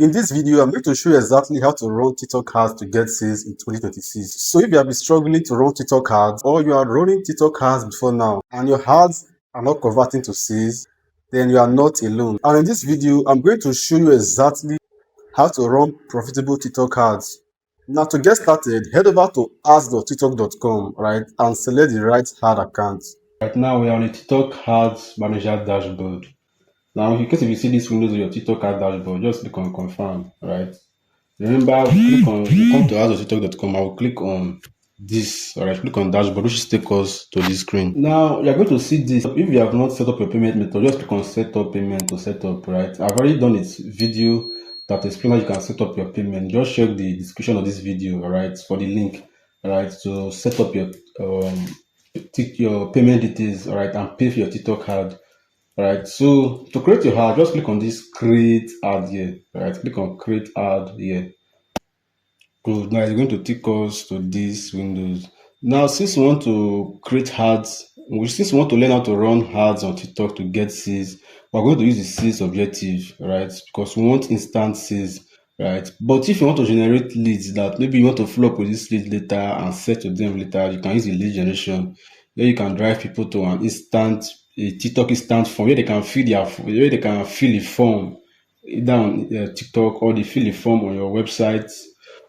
In this video, I'm going to show you exactly how to run TikTok ads to get sales in 2026. So if you have been struggling to run TikTok ads, or you are running TikTok ads before now and your ads are not converting to sales, then you are not alone. And in this video, I'm going to show you exactly how to run profitable TikTok ads. Now to get started, head over to ads.tiktok.com, right, and select the right ad account. Right now we are on a TikTok Ads Manager dashboard. Now, in case if you see this windows of your TikTok ad dashboard, just click on confirm, right? Remember, you come to ads.tiktok.com, I will click on this, all right, click on dashboard, which is take us to this screen. Now, you're going to see this. If you have not set up your payment method, just click on set up payment to set up, right? I've already done this video that explains how you can set up your payment. Just check the description of this video, all right, for the link, all right, to set up your payment details, all right, and pay for your TikTok ad. All right, so to create your ad, just click on this create ad here. All right, click on create ad here. Good. Now it's going to take us to this windows. Now, since we want to create ads, since we want to learn how to run ads on TikTok to get sales, we're going to use the sales objective, right? Because we want instant sales, right? But if you want to generate leads that maybe you want to follow up with this lead later and sell to them later, you can use the lead generation. Where you can drive people to an a TikTok instant form where they can fill a form either on TikTok, or they fill a form on your website,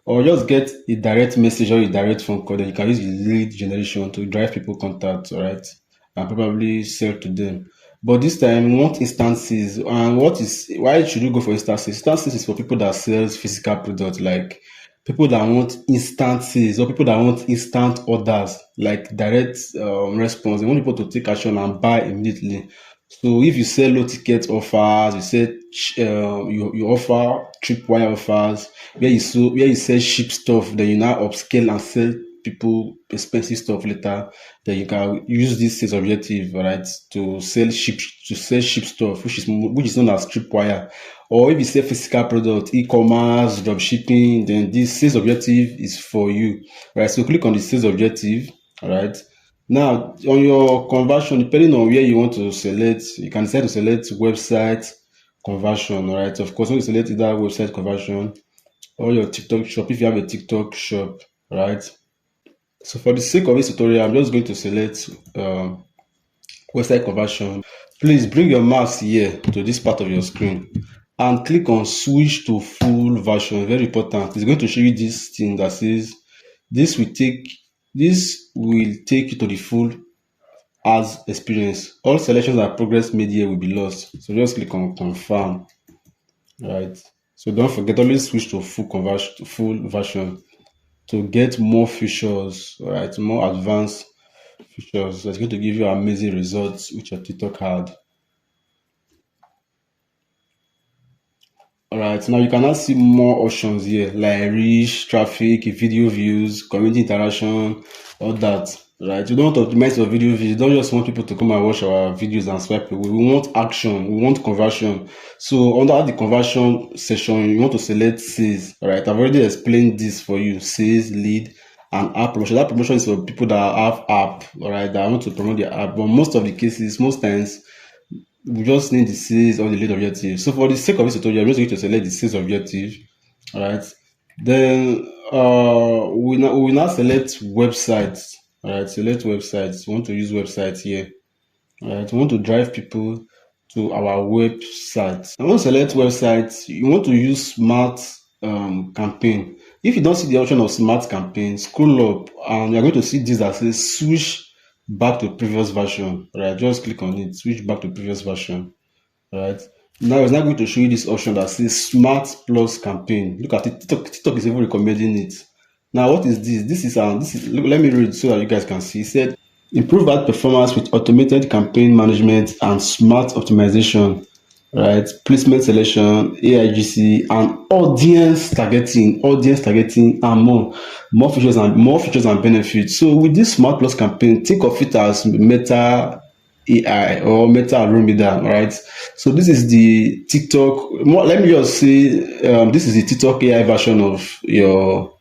or just get a direct message or a direct phone call. Then you can use the lead generation to drive people contact, all right, and probably sell to them. But this time we want instances. And why should you go for instances? Instances is for people that sells physical products, like people that want instances or people that want instant orders, like direct response. They want people to take action and buy immediately. So if you sell low ticket offers, you offer tripwire offers where you sell cheap stuff, then you now upscale and sell people expensive stuff later. Then you can use this sales objective, right, to sell cheap stuff, which is known as tripwire. Or if you sell physical product, e-commerce, drop shipping, then this sales objective is for you, right? So click on the sales objective, all right. Now, on your conversion, depending on where you want to select, you can decide to select website conversion, all right? Of course, when you select either website conversion or your TikTok shop, if you have a TikTok shop, right? So for the sake of this tutorial, I'm just going to select website conversion. Please bring your mouse here to this part of your screen and click on switch to full version. Very important. It's going to show you this thing that says this will take you to the full ads experience. All selections and progress made here will be lost. So just click on confirm. Right. So don't forget, always switch to full version to get more features, right? More advanced features that's going to give you amazing results with your TikTok ad. All right, now you can now see more options here, like reach, traffic, video views, community interaction, all that. Right, you don't want to optimize your video views. You don't just want people to come and watch our videos and swipe away. We want action, we want conversion. So under the conversion section, you want to select sales. All right, I've already explained this for you: sales, lead, and app promotion. That promotion is for people that have app, all right, that want to promote their app. But most times, we just need the sales or the lead objective. So for the sake of this tutorial, I'm just going to select the sales objective. All right. Then we now select websites. All right. Select websites. We want to use websites here. All right. We want to drive people to our website. I want to select websites. You want to use smart campaign. If you don't see the option of smart campaign, scroll up and you're going to see this that says switch back to previous version. Right, just click on it, switch back to previous version. Right, now it's not going to show you this option that says smart plus campaign. Look at it. TikTok is even recommending it. Now what is this? This is look, let me read so that you guys can see. It said improve ad performance with automated campaign management and smart optimization, right? Placement selection, AIGC, and audience targeting, and more features and benefits. So with this Smart Plus campaign, think of it as Meta AI or Meta Andromeda, right? So this is the TikTok. Let me just say, this is the TikTok AI version of your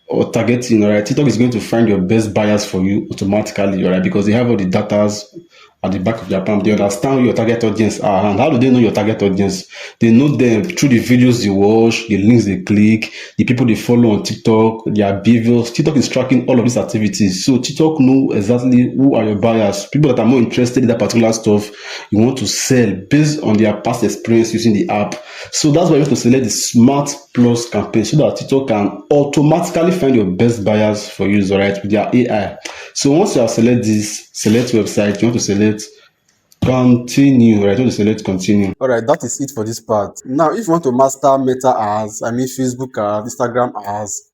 or targeting. All right, TikTok is going to find your best buyers for you automatically, all right, because they have all the datas at the back of their palm. They understand who your target audience are. And how do they know your target audience? They know them through the videos they watch, the links they click, the people they follow on TikTok, their behaviors. TikTok is tracking all of these activities. So TikTok know exactly who are your buyers, people that are more interested in that particular stuff you want to sell based on their past experience using the app. So that's why you have to select the Smart Plus campaign so that TikTok can automatically find your best buyers for you, all right, with their AI. So once you have select this, select website, you want to select continue, right? You want to select continue. All right, that is it for this part. Now, if you want to master Meta ads, I mean Facebook ads, Instagram ads,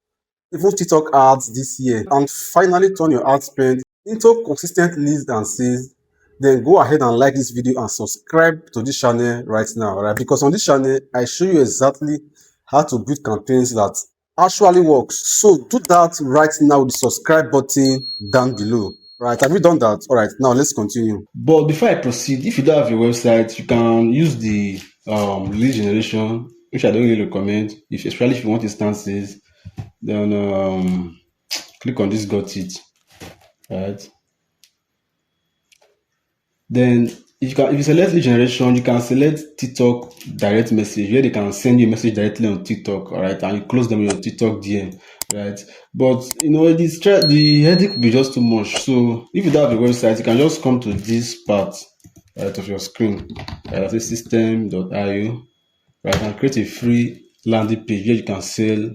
even TikTok ads this year, and finally turn your ad spend into consistent leads and sales, then go ahead and like this video and subscribe to this channel right now, right? Because on this channel, I show you exactly how to build campaigns that actually works. So do that right now with the subscribe button down below. Right, have you done that? All right, now let's continue. But before I proceed, if you don't have a website, you can use the lead generation, which I don't really recommend. If especially if you want instances, then click on this got it, right? Then if you select lead generation, you can select TikTok direct message where they can send you a message directly on TikTok, all right, and you close them in your TikTok DM, right? But you know the headache will be just too much. So if you don't have a website, you can just come to this part right of your screen, right? That's system.io, right, and create a free landing page where you can sell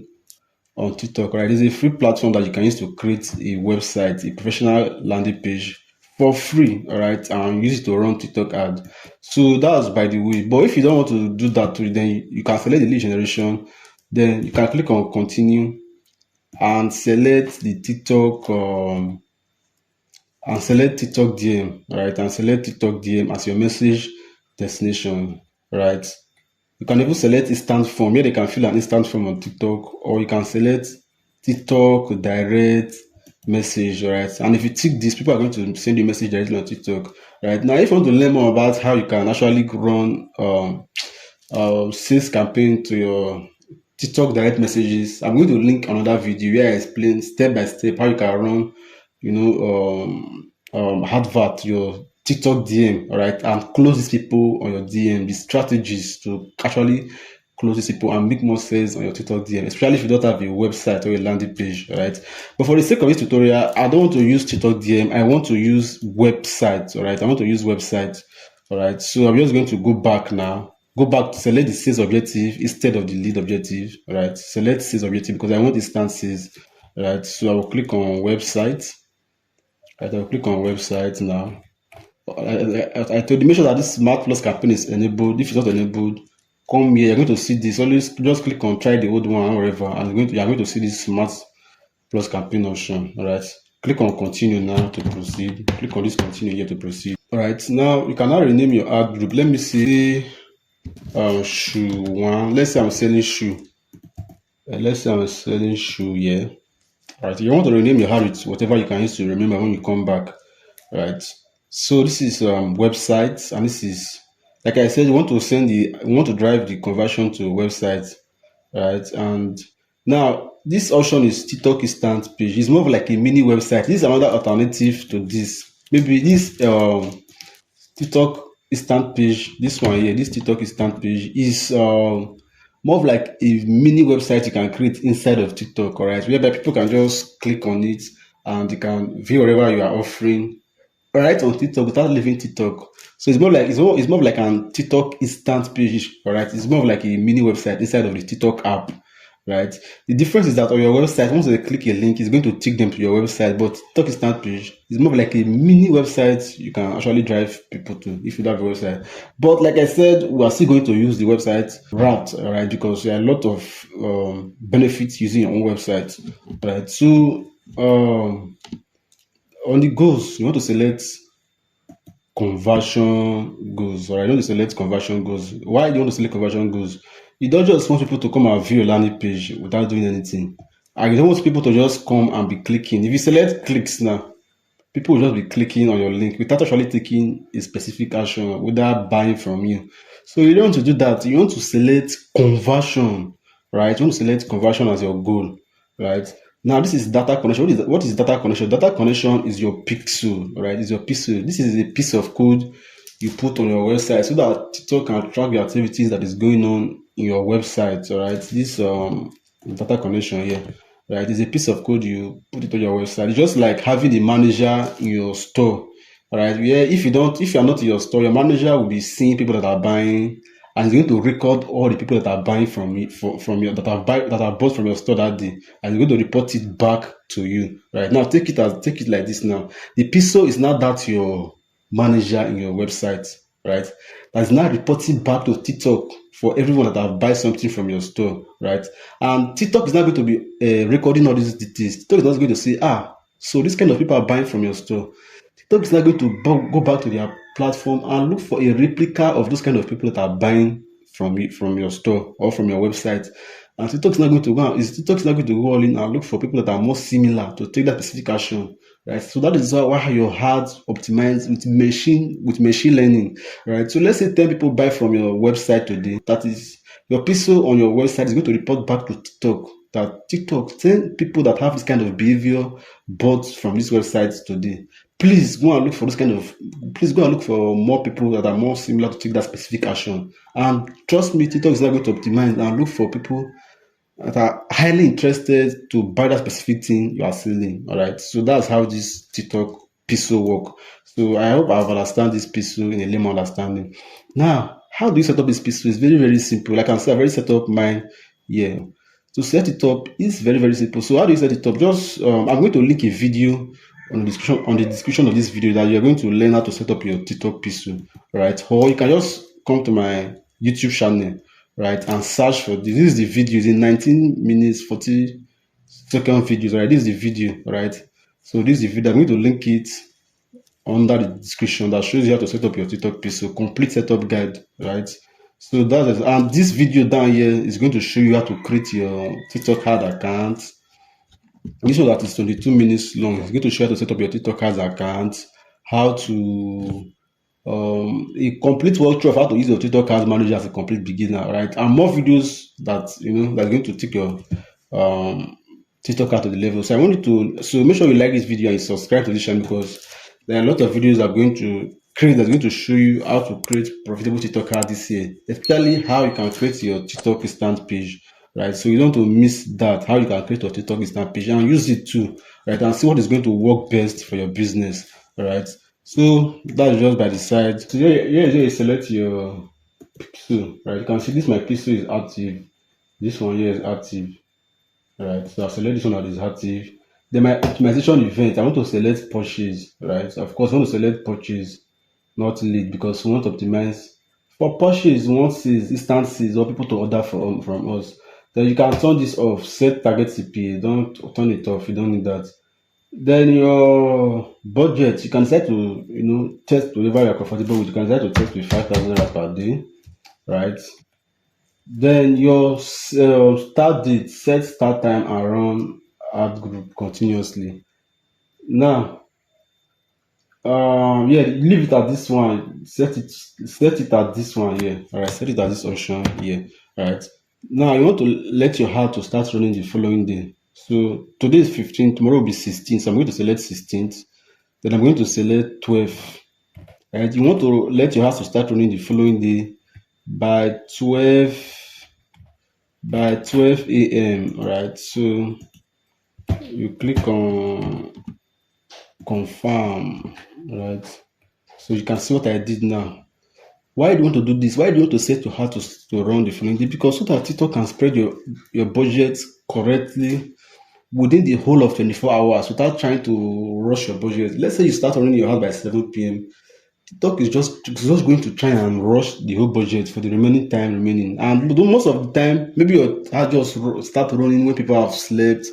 on TikTok, right? It's a free platform that you can use to create a website, a professional landing page for free, all right, and use it to run TikTok ad. So that's by the way. But if you don't want to do that, then you can select the lead generation. Then you can click on continue and select the TikTok DM, right, and select TikTok DM as your message destination, right. You can even select instant form. Here they can fill an instant form on TikTok, or you can select TikTok direct message, right? And if you tick this, people are going to send you a message directly on TikTok, right? Now, if you want to learn more about how you can actually run sales campaign to your TikTok direct messages, I'm going to link another video where I explain step by step how you can run, advert to your TikTok DM, all right, and close these people on your DM. The strategies to actually close these people and make more sales on your TikTok DM, especially if you don't have a website or a landing page, all right. But for the sake of this tutorial, I don't want to use TikTok DM. I want to use websites, all right. I want to use websites, all right. So I'm just going to go back now. Go back to select the sales objective instead of the lead objective, all right. Select sales objective because I want instances, all right. So I will click on website. Right, I'll click on website now. I told you make sure that this Smart Plus campaign is enabled. If it's not enabled, come here. You're going to see this. Always just click on try the old one or whatever, and you're going to see this Smart Plus campaign option. All right. Click on continue now to proceed. Click on this continue here to proceed. All right. Now you can now rename your ad group. Let me see. Shoe one. Let's say I'm selling shoe. Let's say I'm selling shoe here. All right. You want to rename your ad with whatever you can use to remember when you come back. Right. So this is websites, and this is, like I said, we want to drive the conversion to websites, right? And now this option is TikTok instant page. It's more of like a mini website. This is another alternative to this. Maybe this TikTok instant page, this one here, this TikTok instant page is more of like a mini website you can create inside of TikTok, all right? Whereby people can just click on it and they can view whatever you are offering right on TikTok without leaving TikTok. So it's more of like an TikTok instant page, all right? It's more of like a mini website inside of the TikTok app, right? The difference is that on your website, once they click a link, it's going to take them to your website, but TikTok instant page is more of like a mini website you can actually drive people to if you don't have a website. But like I said, we are still going to use the website route, all right? Because there are a lot of benefits using your own website, right? So on the goals, you want to select conversion goals. All right, you want to select conversion goals. Why do you want to select conversion goals? You don't just want people to come and view your landing page without doing anything. And you don't want people to just come and be clicking. If you select clicks now, people will just be clicking on your link without actually taking a specific action, without buying from you. So you don't want to do that. You want to select conversion, right? You want to select conversion as your goal, right? Now, this is data connection. What is data connection? Data connection is your pixel, right? Is your pixel. This is a piece of code you put on your website so that TikTok can track the activities that is going on in your website. All right. This data connection here, right, is a piece of code you put it on your website. It's just like having a manager in your store. All right. Where if you are not in your store, your manager will be seeing people that are buying, and it's going to record all the people that are buying from you from your that have bought from your store that day, and it's going to report it back to you. Right now, take it like this. Now, the pixel is not that your manager in your website, right? That's now reporting back to TikTok for everyone that have buy something from your store, right? And TikTok is not going to be recording all these details. TikTok is not going to say, so this kind of people are buying from your store. TikTok is not going to go back to their platform and look for a replica of those kind of people that are buying from your store or from your website. And TikTok is not going to go all in and look for people that are more similar to take that specific action, right? So that is why your ads optimize with machine learning, right? So let's say 10 people buy from your website today. That is your pixel on your website is going to report back to TikTok that TikTok 10 people that have this kind of behavior bought from this website today. Please go and look for please go and look for more people that are more similar to take that specific action. And trust me, TikTok is not going to optimize and look for people that are highly interested to buy that specific thing you are selling. All right. So that's how this TikTok pixel work. So I hope I've understand this pixel in a layman understanding. Now, how do you set up this pixel? It's very, very simple. Like I can say, I've already set up mine here. To set it up is very, very simple. So how do you set it up? Just I'm going to link a video on the description of this video that you're going to learn how to set up your TikTok pixel, right? Or you can just come to my YouTube channel, right, and search for this. This is the video. It's in 19 minutes 40-second videos, right? This is the video, right? So this is the video. I'm going to link it under the description that shows you how to set up your TikTok pixel, complete setup guide, right? So that is, and this video down here is going to show you how to create your TikTok ad account. This one that is 22 minutes long. It's going to show you how to set up your TikTok ads account, how to a complete walkthrough of how to use your TikTok ads manager as a complete beginner, right? And more videos that that's going to take your TikTok ad to the level. So I want you to make sure you like this video and subscribe to this channel because there are a lot of videos that are going to create that's going to show you how to create profitable TikTok ads this year, especially how you can create your TikTok instant page, right? So you don't want to miss that, how you can create your TikTok instant page and use it too, right? And see what is going to work best for your business, all right? So that's just by the side. So here you select your pixel, right? You can see this my pixel is active. This one here is active, right? So I select this one that is active. Then my optimization event, I want to select purchase, right? So of course, I want to select purchase, not lead, because we want to optimize for purchase. We want sales, instant sales, or people to order from us. Then you can turn this off, set target CPA. Don't turn it off. You don't need that. Then your budget, you can set to test whatever you're comfortable with. You can set to test with 5,000 per day, right? Then your start date, set start time and run ad group continuously. Now, yeah, leave it at this one. Set it at this one here. All right, set it at this option here. All right. Now you want to let your ad to start running the following day. So today is 15, tomorrow will be 16. So I'm going to select 16th. Then I'm going to select 12. Right. You want to let your ad to start running the following day by 12 a.m. Right. So you click on confirm, right? So you can see what I did now. Why do you want to do this? Why do you want to set your heart to run the following day? Because so that TikTok can spread your budget correctly within the whole of 24 hours without trying to rush your budget. Let's say you start running your ad by 7 p.m. TikTok is just going to try and rush the whole budget for the remaining time remaining. And most of the time, maybe your ad just start running when people have slept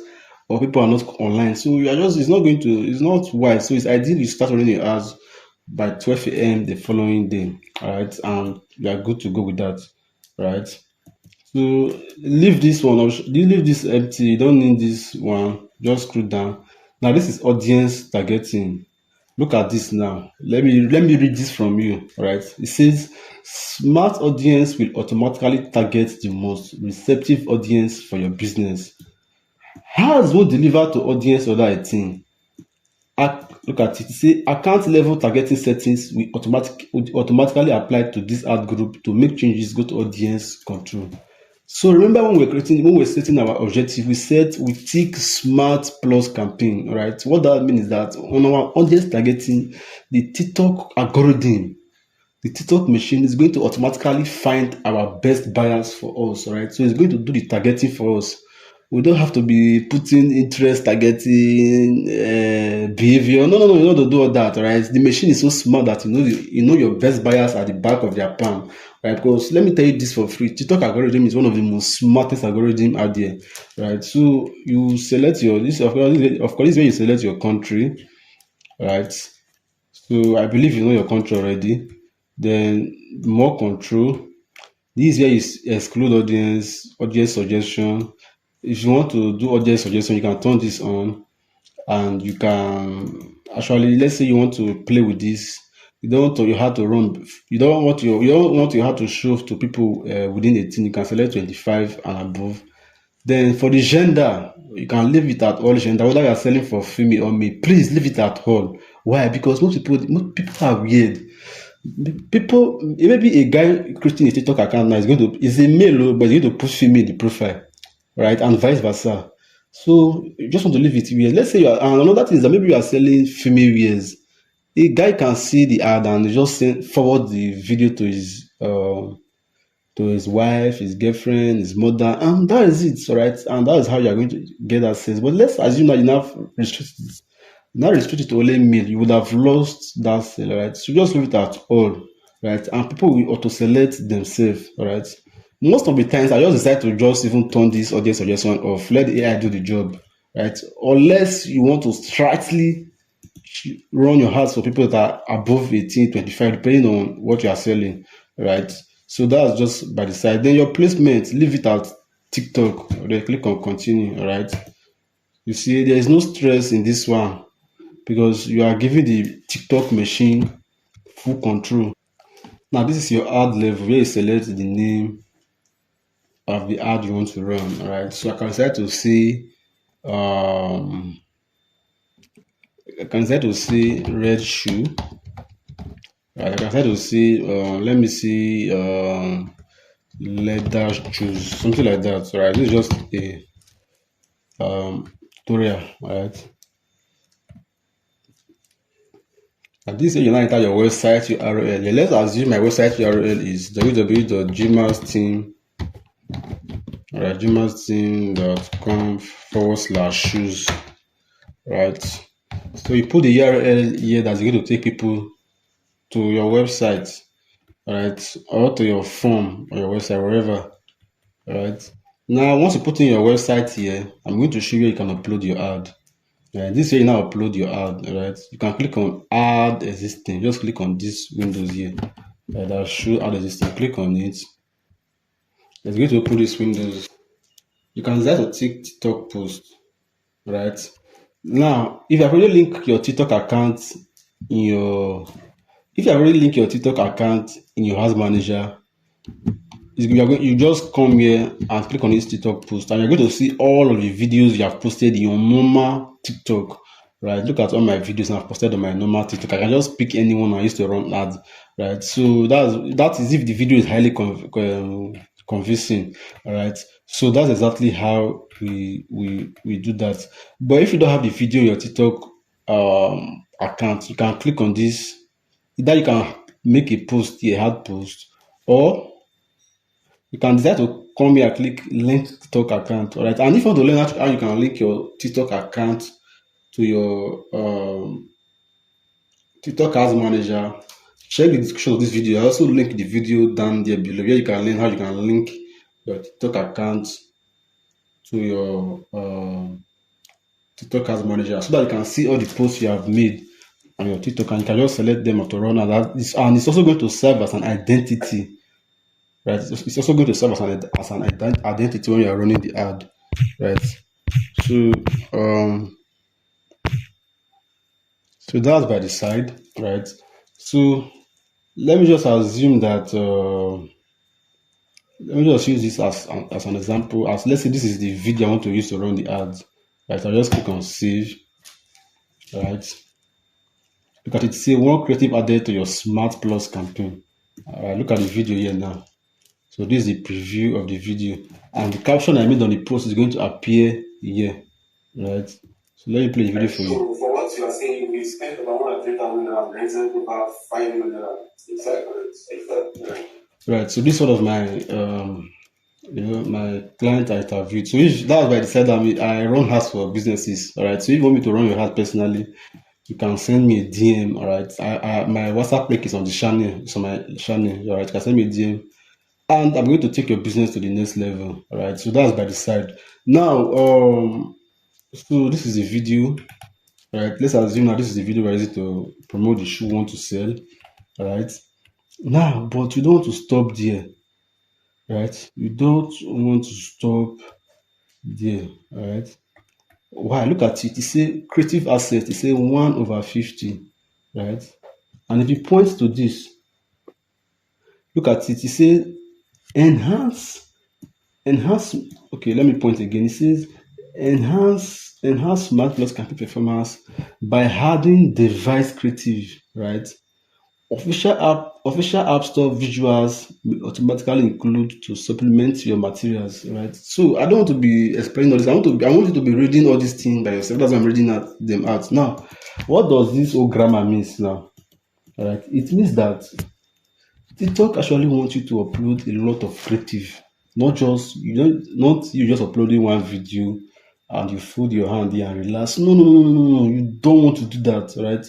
or people are not online. So it's not wise. So it's ideal you start running your ads by 12 a.m. the following day. All right. And you are good to go with that. Right. So leave this one, leave this empty. You don't need this one. Just scroll down. Now this is audience targeting. Look at this now. Let me read this from you. All right. It says smart audience will automatically target the most receptive audience for your business. Ads won't deliver to audience order 18. Look at it. Say account level targeting settings will automatically apply to this ad group to make changes go to audience control. So remember when we're setting our objective, we said we tick smart plus campaign, right? What that means is that on our audience targeting, the TikTok algorithm, the TikTok machine is going to automatically find our best buyers for us, right? So it's going to do the targeting for us. We don't have to be putting interest targeting behavior. No. You don't have to do all that, right? The machine is so smart that you know your best buyers at the back of their palm, right? Because let me tell you this for free: TikTok algorithm is one of the most smartest algorithm out there, right? So you select your this of course this is where you select your country, right? So I believe you know your country already. Then more control. This is where you exclude audience suggestion. If you want to do audience suggestion, you can turn this on, and you can actually, let's say you want to play with this. You don't want your heart to run. You don't want your heart to show to people within 18. You can select 25 and above. Then for the gender, you can leave it at all gender, whether you are selling for female or male. Please leave it at all. Why? Because most people are weird. People, maybe a guy creating a TikTok account now is a male, but he's going to push female in the profile, right? And vice versa. So you just want to leave it weird. Let's say and another thing is that maybe you are selling female wears. A guy can see the ad and just forward the video to his wife, his girlfriend, his mother, and that is it, all right? And that is how you are going to get that sales. But let's assume that you now restrict it to only male, you would have lost that sale, right? So just leave it at all, right? And people will auto select themselves, all right? Most of the times, I just decide to just even turn this audience suggestion off, let the AI do the job, right? Unless you want to strictly run your ads for people that are above 18, 25, depending on what you are selling, right? So that's just by the side. Then your placement, leave it at TikTok. Then click on continue, all right? You see, there is no stress in this one because you are giving the TikTok machine full control. Now, this is your ad level where you select the name of the ad you want to run, all right? So I can decide to see, red shoe. Right, I can decide to see, let me see, leather shoes, something like that. All right, this is just a tutorial, all right? And this is you now enter your website URL. Yeah, let's assume my website URL is www.gmasteam, all right, gmasteam.com/shoes, right? So you put the URL here that's going to take people to your website, right, or to your form or your website, wherever, right? Now, once you put in your website here, I'm going to show you where you can upload your ad. This is where you now upload your ad, right? You can click on add existing. Just click on this windows here. That show add existing. Click on it. It's going to open this windows. You can decide to take TikTok post, right? Now, if you have already linked your TikTok account in your TikTok account in your ads manager, you just come here and click on this TikTok post, and you're going to see all of the videos you have posted in your normal TikTok, right? Look at all my videos I've posted on my normal TikTok. I can just pick anyone I used to run ads, right? So that is if the video is highly convincing, all right? So that's exactly how we do that. But if you don't have the video in your TikTok account, you can click on this. Either you can make a post, a hard post, or you can decide to come here, click link TikTok account, all right? And if you want to learn how you can link your TikTok account to your TikTok ads manager, check the description of this video. I also link the video down there below where you can learn how you can link your TikTok account to your TikTok ads manager so that you can see all the posts you have made on your TikTok, and you can just select them to run. And it's also going to serve as an identity. Right, it's also going to serve as an identity when you are running the ad, right? So so that's by the side, right? So let me just assume that let me just use this as an example. As let's say this is the video I want to use to run the ads, Right, I'll just click on save. Right, look at it, say one creative added to your Smart Plus campaign. Look at the video here now. So this is the preview of the video, and the caption I made on the post is going to appear here. Right, so let me play the video for you. So for what you are saying, we spent about 103,000 naira, rented about 5 million naira. Exactly. Right, so this one of my my client I interviewed. So if that's why I decided I run ads for businesses. All right, so if you want me to run your ad personally, you can send me a DM. All right, my WhatsApp link is on the channel. It's on my channel. All right, you can send me a DM, and I'm going to take your business to the next level. All right, so that's by the side. Now, so this is a video. All right, let's assume now this is the video where is it to promote the shoe you want to sell. All right, now, but you don't want to stop there. Right, you don't want to stop there. All right. Why? Look at it. It say creative assets. It say 1/50. Right. And if you point to this, look at it. It say enhance. Okay, let me point again. It says enhance Smart Plus campaign performance by adding device creative. Right. Official app store visuals will automatically include to supplement your materials, right? So I don't want to be explaining all this. I want you to be reading all these things by yourself. That's why I'm reading them out. Now, what does this whole grammar means now? All right, it means that TikTok actually wants you to upload a lot of creative, not you just uploading one video and you fold your hand here and relax. No. You don't want to do that, right?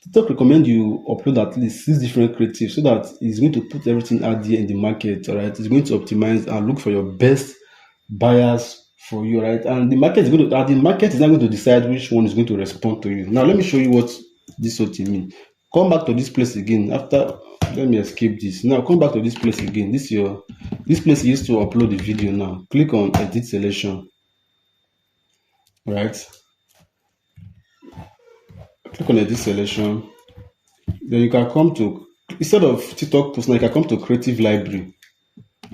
TikTok recommend you upload at least 6 different creatives so that it's going to put everything out there in the market, all right? It's going to optimize and look for your best buyers for you, right? And the market is not going to decide which one is going to respond to you. Now, let me show you what this whole thing means. Come back to this place again. Let me escape this. Now, come back to this place again. This place you used to upload the video now. Click on edit selection, right? Click on edit selection. Then you can come to, instead of TikTok post, now you can come to creative library,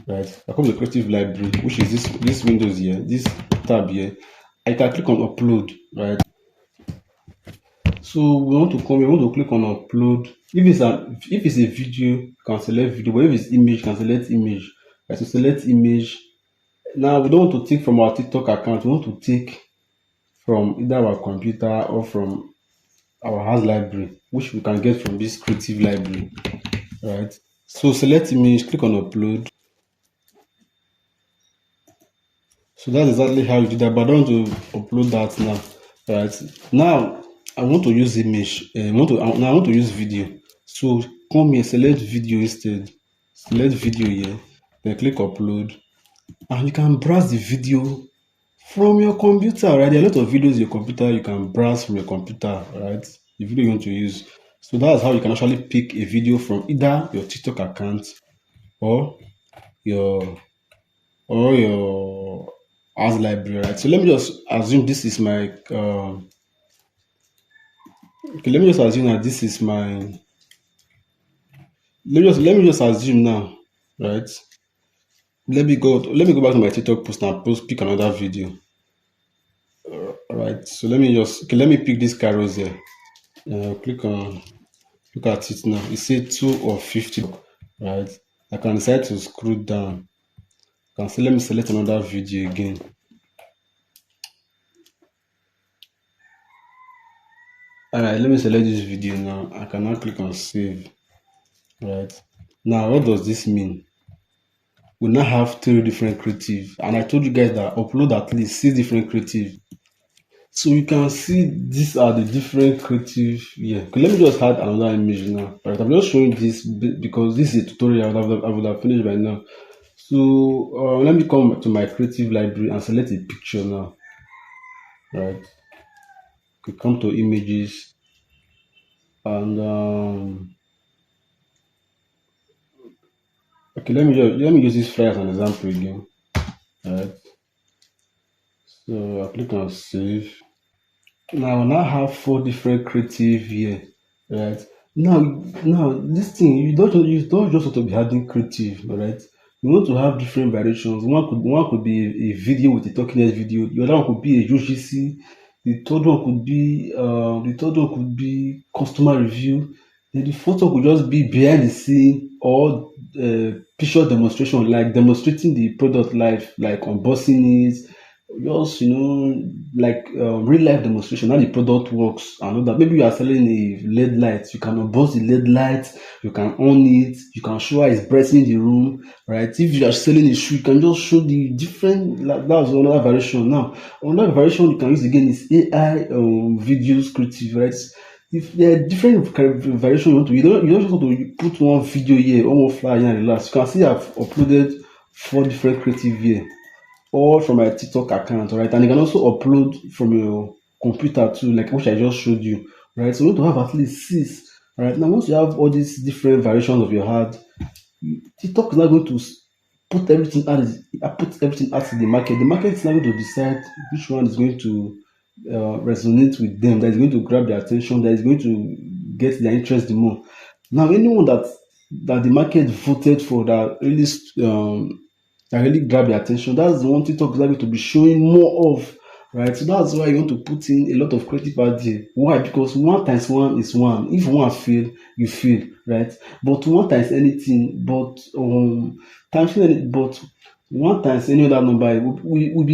right? I come to creative library, which is this windows here, this tab here. I can click on upload, right? So we want to click on upload. If it's a video, you can select video, but if it's image, you can select image. Right? So select image. Now we don't want to take from our TikTok account, we want to take from either our computer or from our house library, which we can get from this creative library, right? So select image, click on upload. So that's exactly how you do that, but I don't want to upload that now, right? Now I want to use image. I want to use video. So come here, select video instead. Select video here, then click upload, and you can browse the video from your computer, right? There are a lot of videos in your computer you can browse from your computer, right? The video you want to use. So that's how you can actually pick a video from either your TikTok account or your house library, right? So let me just assume this is my okay. Let me just assume that this is my. Let me just assume now, right? Let me go back to my TikTok post and pick another video. Right. So let me pick this carousel. Click on, look at it now. It says 2 of 50, right? I can decide to scroll down. Let me select another video again. Alright, let me select this video now. I can now click on save. Right. Now, what does this mean? We now have 3 different creative, and I told you guys that upload at least 6 different creative. So you can see these are the different creative here. Okay, let me just add another image now. Right, I'm just showing this because this is a tutorial. I would have finished by now. So let me come to my creative library and select a picture now. Right. Okay, come to images and okay, let me use this flyer as an example again. Right. So I click on save. Now I now have 4 different creative here, right? Now this thing, you don't just want to be adding creative, all right? You want to have different variations. One could be a video with a talking head video. The other one could be a UGC. The third one could be customer review. Then the fourth one could just be behind the scene or picture demonstration, like demonstrating the product live, like unboxing it, just like real life demonstration how the product works and all that. Maybe you are selling a LED light, you can unbox the LED light, you can on it, you can show how it's brightening the room, right? If you are selling a shoe, you can just show the different, like that's another variation. Now another variation you can use again is AI videos creative, right? If there are different variation you want to, you don't just want to put one video here or one flyer here and relax. You can see I've uploaded 4 different creative here, all from my TikTok account, right? And you can also upload from your computer too, like which I just showed you, right? So you want to have at least 6, right? Now once you have all these different variations of your ad, TikTok is not going to put everything out to the market. The market is not going to decide which one is going to resonate with them, that is going to grab their attention, that is going to get their interest the more. Now anyone that the market voted for, that really grab their attention, that's the one TikTok is likely to be showing more of, right? So that's why you want to put in a lot of creative idea. Why? Because 1 times 1 is 1. If one fail, you fail, right? But 1 times anything, but 1 times any other number will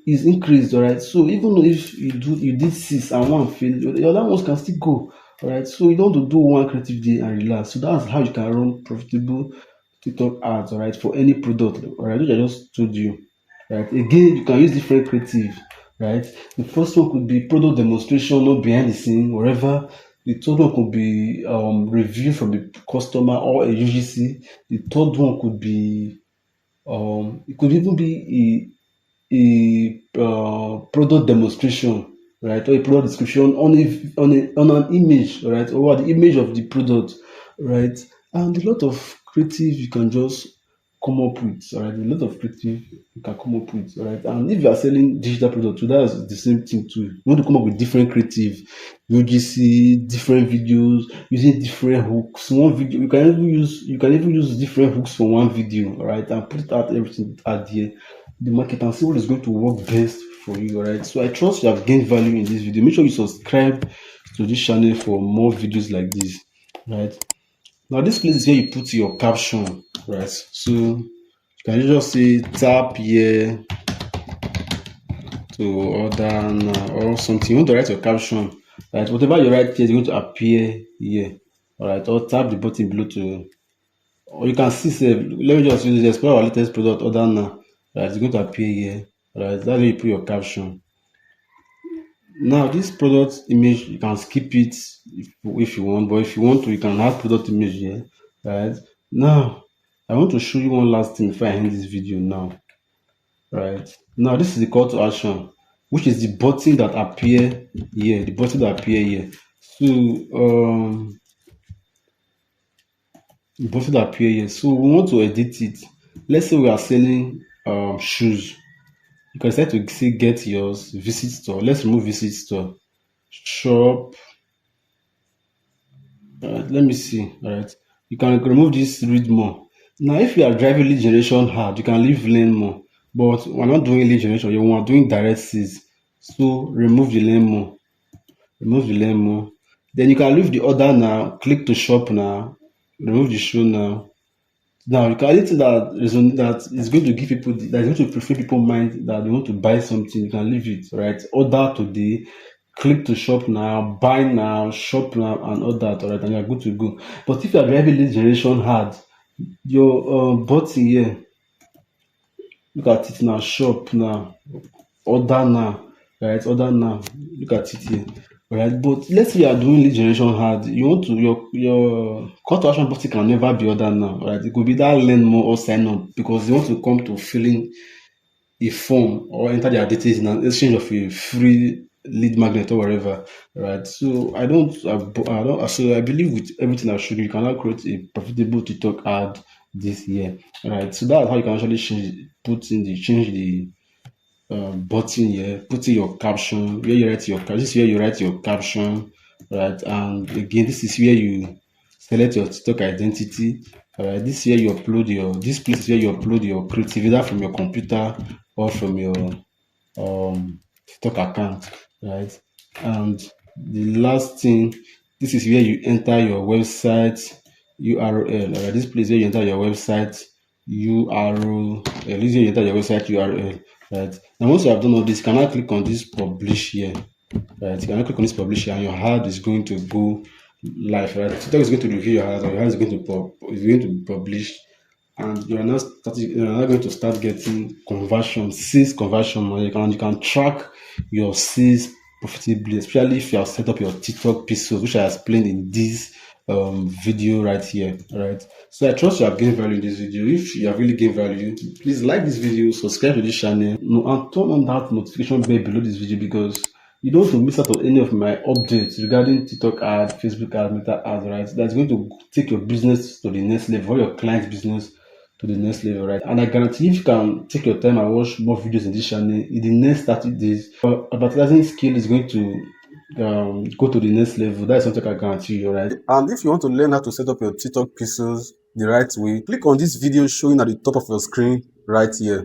is increased, all right? So even if you did 6 and 1 fail, the other ones can still go, all right? So you don't want to do one creative day and relax. So that's how you can run profitable TikTok ads, all right, for any product, all right, which I just told you, right? Again, you can use different creative, right? The first one could be product demonstration, not behind the scene, wherever. The third one could be review from the customer or a UGC. The third one could be it could even be a product demonstration, right, or a product description on an image, right, or the image of the product, right, and a lot of creative you can just come up with, all right, a lot of creative you can come up with, all right. And if you are selling digital product too, that's the same thing too. You want to come up with different creative, UGC, different videos using different hooks. One video you can even use different hooks for one video, all right, and put out everything out there, the market, and see what is going to work best for you, all right. So I trust you have gained value in this video. Make sure you subscribe to this channel for more videos like this, right. Now this place is where you put your caption, right? So you can just say tap here to order now or something. You want to write your caption, right? Whatever you write here is going to appear here, all right? Or tap the button below or you can see, say, let me just use this, explore our latest product, order now, right? It's going to appear here, right? That's where you put your caption. Now this product image, you can skip it if you want, but if you want to, you can add product image here, right? Now I want to show you one last thing before I end this video now, right? Now this is the call to action, which is the button that appear here, so the button that appear here. So we want to edit it. Let's say we are selling shoes. You can decide to say get yours, visit store. Let's remove visit store, shop. Let me see. All right, you can remove this read more. Now if you are driving lead generation hard, you can leave learn more, but we're not doing lead generation, you are doing direct sales. So remove the learn more, then you can leave the order now, click to shop now, remove the show now. Now you can anything that is going to give people, that is going to prefer people mind that they want to buy something, you can leave it, right? Order today, click to shop now, buy now, shop now, and all that, all right, and you're good to go. But if you are driving lead generation hard, your button here, look at it now, shop now, order now, right? Order now, look at it here, right? But let's say you are doing lead generation hard, you want to your call to action button can never be order now, right? It could be that learn more or sign up, because you want to come to filling a form or enter their details in an exchange of a free lead magnet or whatever, right? So I believe with everything I showed you, you can now create a profitable TikTok ad this year, right? So that's how you can actually change the button here, put in your caption, where you write your this is where you write your caption, right? And again, this is where you select your TikTok identity, Alright, this place is where you upload your creative either from your computer or from your TikTok account, right? And the last thing, this is where you enter your website URL. Alright, this place where you enter your website URL. This is where you enter your website URL. Right. Now, once you have done all this, you can now click on this publish here. Right. You can now click on this publish here, and your ad is going to go live. Right. TikTok is going to review your ad, and your ad is going to be published, and you are now going to start getting sales conversion. And you can track your sales profitably, especially if you have set up your TikTok pixels, which I explained in this video right here. All right. So I trust you have gained value in this video. If you have really gained value, please like this video, subscribe to this channel, and turn on that notification bell below this video, because you don't want to miss out on any of my updates regarding TikTok ads, Facebook ads, Meta ads, right? That's going to take your business to the next level, or your client's business to the next level, right? And I guarantee if you can take your time and watch more videos in this channel, in the next 30 days, your advertising skill is going to go to the next level. That is something I guarantee you, right? And if you want to learn how to set up your TikTok pixels the right way, click on this video showing at the top of your screen right here.